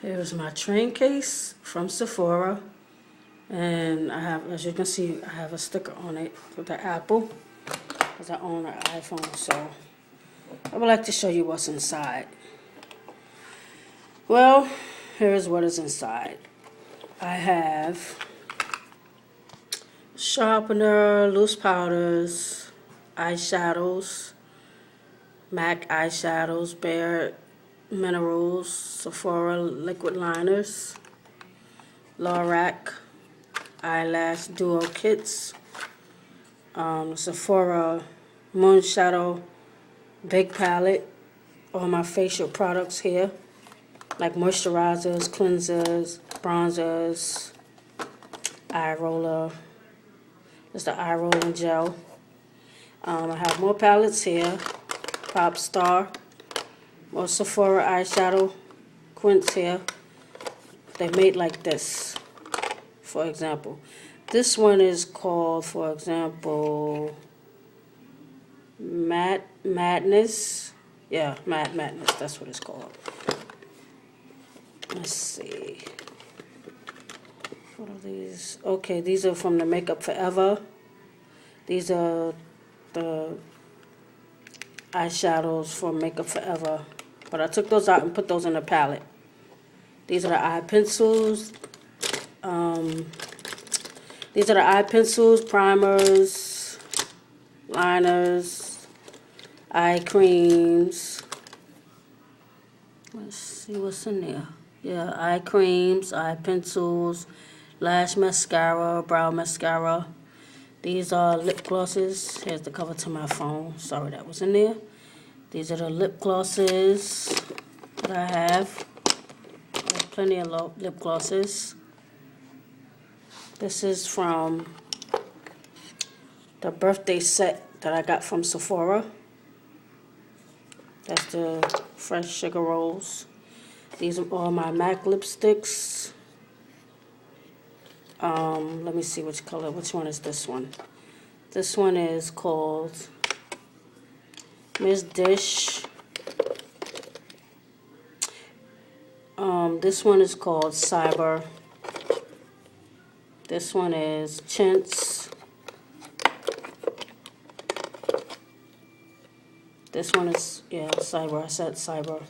Here's my train case from Sephora, and I have, as you can see, I have a sticker on it with the Apple, because I own an iPhone, so I would like to show you what's inside. Well, here's what is inside. I have sharpener, loose powders, eyeshadows, MAC eyeshadows, Bare Minerals, Sephora liquid liners, Lorac eyelash duo kits, Sephora Moonshadow big palette, all my facial products here, like moisturizers, cleansers, bronzers, eye roller. It's the eye rolling gel. I have more palettes here. Pop Star, more Sephora eyeshadow quints here. They're made like this, for example. This one is called, for example, Madness. Yeah, Madness, that's what it's called. Let's see. What are these? Okay, these are from the Makeup Forever. These are the eyeshadows for Makeup Forever. But I took those out and put those in a palette. These are the eye pencils. These are the eye pencils, primers, liners, eye creams. Let's see what's in there. Yeah, eye creams, eye pencils, lash mascara, brow mascara. These are lip glosses. Here's the cover to my phone. Sorry that was in there. These are the lip glosses that I have. There's plenty of lip glosses. This is from the birthday set that I got from Sephora. That's the fresh sugar rolls. These are all my MAC lipsticks. Let me see which color. Which one is this one? This one is called Miss Dish. This one is called Cyber. This one is Chintz. This one is, yeah, Cyber. I said Cyber.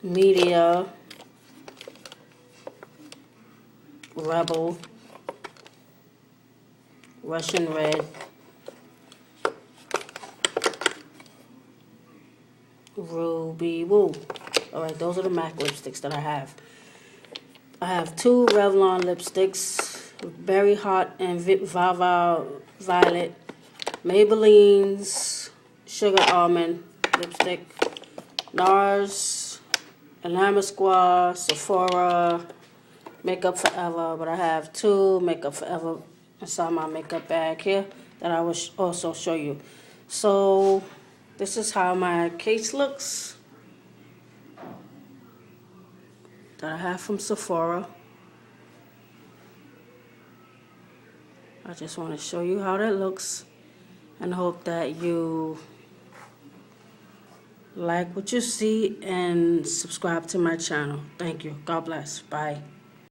Media. Rebel. Russian Red. Ruby Woo. Alright, those are the MAC lipsticks that I have. I have two Revlon lipsticks, Berry Hot and Vava Violet, Maybelline's Sugar Almond lipstick, NARS, Alama Squad, Sephora, Makeup Forever, but I have two Makeup Forever inside my makeup bag here that I will also show you. So this is how my case looks that I have from Sephora. I just want to show you how that looks and hope that you like what you see and subscribe to my channel. Thank you. God bless. Bye.